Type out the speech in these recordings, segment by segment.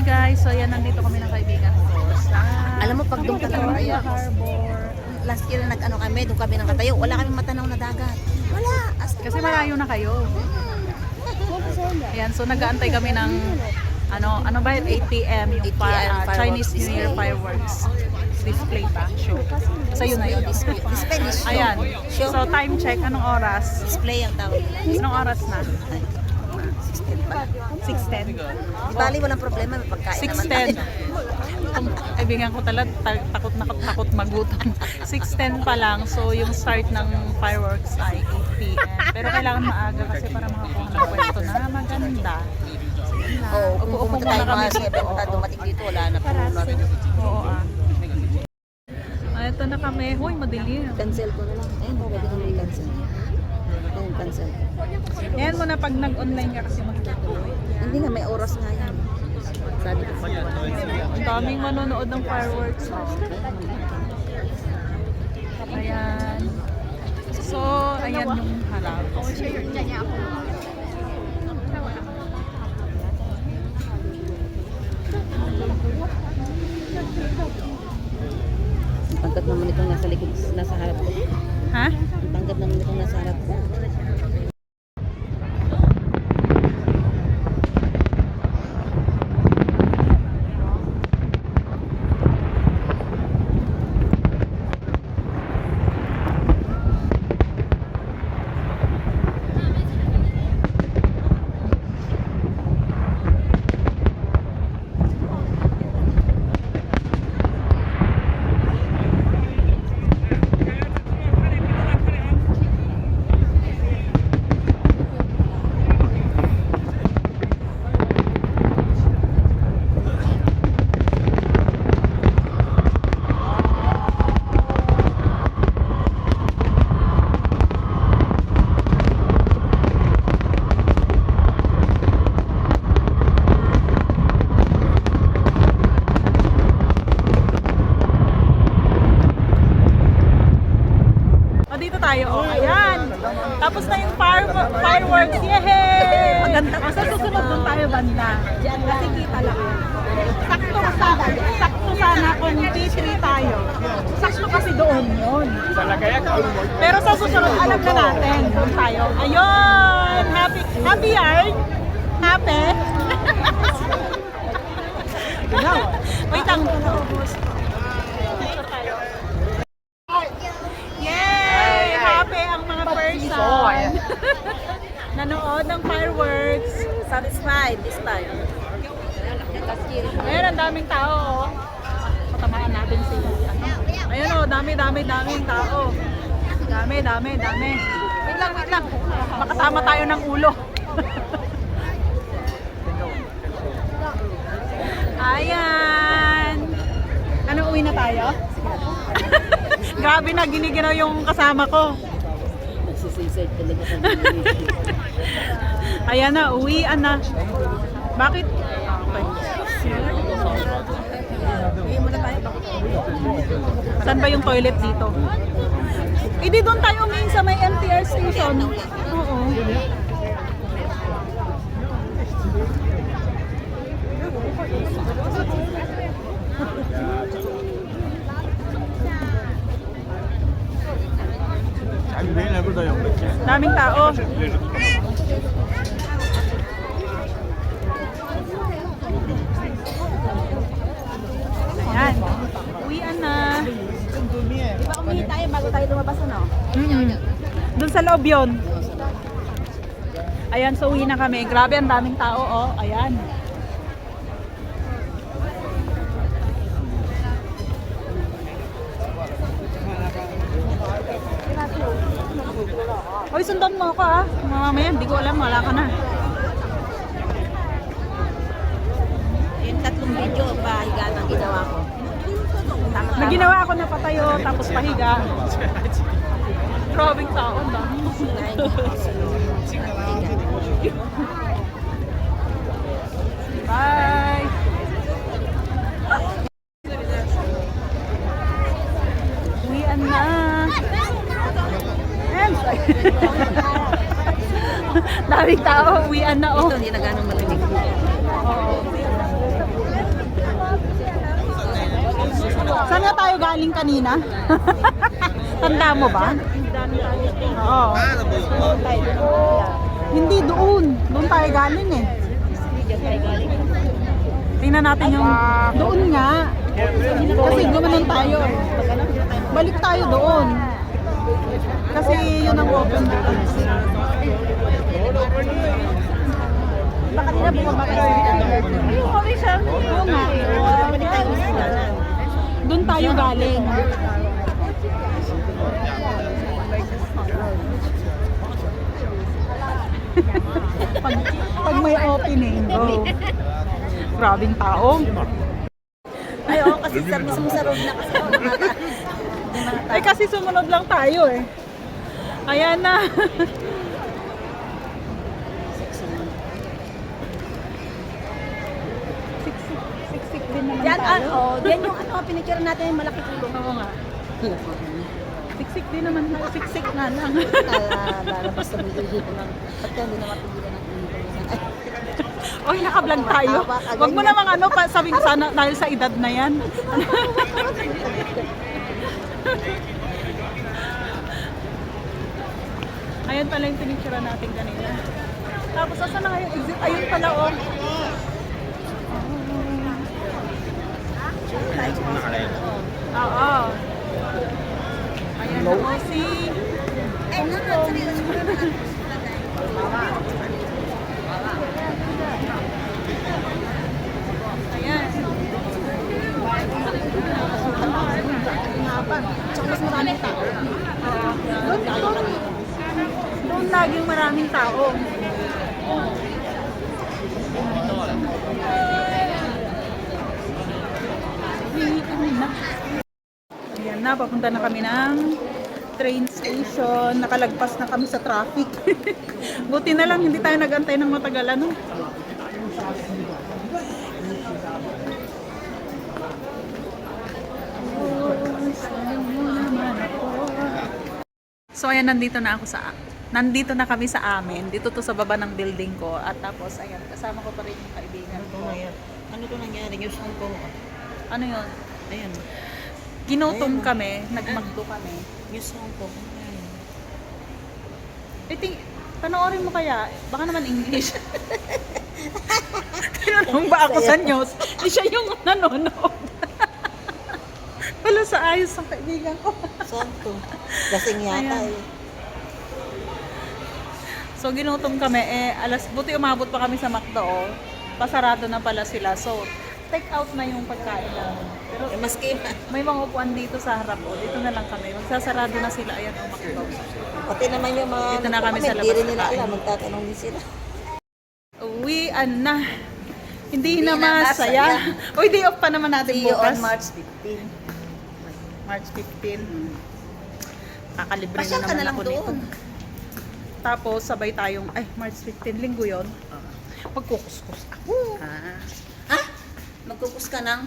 guys, so yan, nandito kami ng kaibigan ko sa Alam mo, pag doon ka lang Victoria Harbor. last year nag-ano kami, doon kami nakatayo. Wala kami matanaw na dagat. Wala. Kasi malayo na kayo. Ayan, so nag-aantay kami ng ano ba yun? 8 p.m. yung 8 p.m. Chinese New Year fireworks. fireworks display ba? Show. Sa'yo na yun. Display show. Ayan. Show. So time check, anong oras? Display ang tawag. Anong oras na? 6:10 pa. 6:10. Di bali, walang problema. May pagkain naman 6:10. tayo. Kaibigan ko talaga, takot magutom. 6:10 pa lang, so yung start ng fireworks ay 8 p.m. Pero kailangan maaga kasi para makakuha ng pwesto na maganda. Oo, kung Upo-upo pumunta tayo muna kami mga 7 dito. na dumating dito, wala na puno na. Oo ito na kami. Huy, madilim. Cancel ko na lang. Ayun, pwede ko na i-cancel. Ayun, cancel. Yan mo na pag nag-online ka kasi magtutuloy. Hindi na, may oras nga yan. Sabi ko pa. Ang daming manonood ng fireworks. Ayan. So, ayan yung harap. Ang tangkad naman itong nasa likod, nasa harap ko. Ha? Ang tangkad naman itong nasa harap ko. Tayo. Oh, ayan. Tapos na yung fireworks. Yehey! Maganda. Sa susunod doon tayo banda. Kasi kita lang. Sakto sana kung T3 tayo. Sakto kasi doon yun. Pero sa susunod alam na natin. Doon tayo. Ayun! Happy yarn? Happy? Wait lang. Person nanood ng fireworks. Satisfied this time. Ayun, ang daming tao. Oh. Patamaan natin si ayun oh, daming tao. Dami. Wait lang. Makasama tayo ng ulo. Ayan. Ano, uwi na tayo? Grabe na, giniginaw yung kasama ko. Nagsisisay talaga kami. Ayan na, uwian na. Bakit? Okay. Uwi muna tayo. Saan ba yung toilet dito? Hindi doon tayo umiin sa may MTR station. Oo. Daming tao. Ayan. Uwian na. Di ba umihi tayo bago tayo lumabas, ano? Doon sa loob yun. Ayan, so uwi na kami. Grabe, ang daming tao, oh. Ayan. Hoy, sundan mo ako ah. Mamaya, hindi ko alam, wala ka na. Yung 3 video pa higa ng ginawa ko. Naginawa ako na patayo, tapos pahiga. Grabing tao, ang dami. Bye! Uwian na. Daming tao, uwian na oh. Ito, hindi na ganong marinig. Oo. Saan nga tayo galing kanina? Tanda mo ba? Oo. Hindi doon. Doon tayo galing eh. Tingnan natin yung... Doon nga. Kasi gumanon tayo. Balik tayo doon. Kasi yun ang open doon. Baka nila bumaba kayo. Oo nga. Doon tayo galing. pag may opening, go. Grabing tao. Ay, oo, kasi mismo sa road na kasi. Ay, kasi sumunod lang tayo eh. Ayan na. Siksik din naman Yan, tayo. yan yung pinicture natin yung malaki tulong. Oo nga. Siksik din naman tayo. Siksik nga lang. Lalabas sa video dito lang. Pagka hindi na mapigilan ng Oy, naka-vlog tayo. Wag mo namang sabing sana dahil sa edad na yan. Ayan pala yung pinicture natin kanina. Tapos asa na nga yung exit? Ayun pala oh. Oo. Ayan na po si ayan. Tsaka mas maraming tao. Doon laging maraming tao. Ayan na, papunta na kami ng train station. Nakalagpas na kami sa traffic. Buti na lang, hindi tayo nagantay ng matagal, ano? So ayan, nandito na kami sa amin. Dito to sa baba ng building ko. At tapos ayan, kasama ko pa rin yung kaibigan ko. Ano to nangyari? News on ko. Ano yun? Ayan. Ginutom kami, nagmagdo kami. News on ko. Panoorin mo kaya, baka naman English. Tinanong ba ako sa news? Siya yung nanonood. Wala sa ayos ng kaibigan ko. Santo. Lasing yata Ayan. eh. So ginutom kami, buti umabot pa kami sa McDo. Pasarado na pala sila. So take out na yung pagkain namin. Pero Maski may mga upuan dito sa harap. Dito na lang kami. Magsasarado na sila. Ayan ang McDo. pati naman yung mga Dito na kami sa Hindi labas rin nila kakain. alam. Magtatanong din sila. Uwian na. Hindi Hindi na na masaya. Uy, day off pa naman natin See you bukas. on March 15. March 15. Kakalibre na Pasyal ka naman na lang ako dito. doon. Tapos sabay tayong, March 15, linggo yun. Magkukuskus ako. Ha? Magkukus ka ng?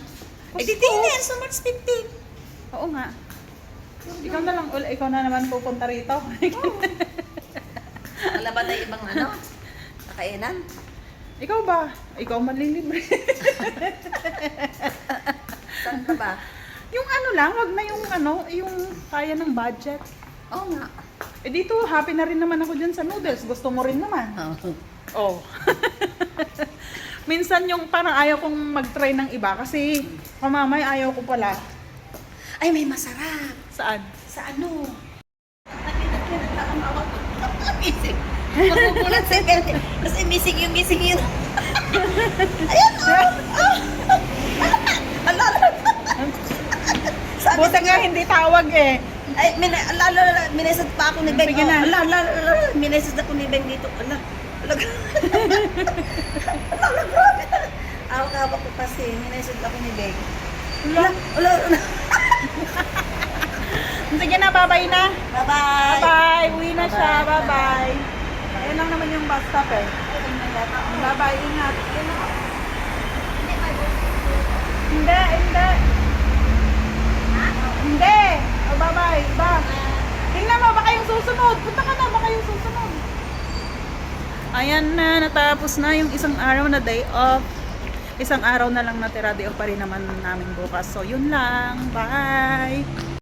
Eh, di din sa March 15. Oo nga. Ikaw na naman pupunta rito. Wala ba tayo ibang kakainan? Ikaw ba? Ikaw manlilibre. Saan ka ba? Yung lang, wag na yung kaya ng budget. Oo nga. Dito, happy na rin naman ako dyan sa noodles. Gusto mo rin naman. Oh. Minsan yung parang ayaw kong mag-try ng iba kasi mamamay ayaw ko pala. Ay, may masarap. Saan? Sa ano? Mising. Magugulat sa ganyan. Kasi mising yung Ayan! Sabi Buti nga hindi tawag eh. ay, minesad pa ako ni Beng. Sige na. Minesad ako ni Beng dito. Grabe. Awak-awak ko kasi. Minesad ako ni Beng. Sige na, bye-bye na. Bye-bye. Bye-bye. Uwi na siya. Bye-bye. Ayan lang naman yung bus stop eh. Bye-bye. Ingat. Hindi. Hindi. Oh, bye-bye. Iba. Tingnan mo, baka yung susunod. Punta ka na, baka yung susunod. Ayan na, natapos na yung isang araw na day off. isang araw na lang natira, day off pa rin naman namin bukas. So, yun lang. Bye!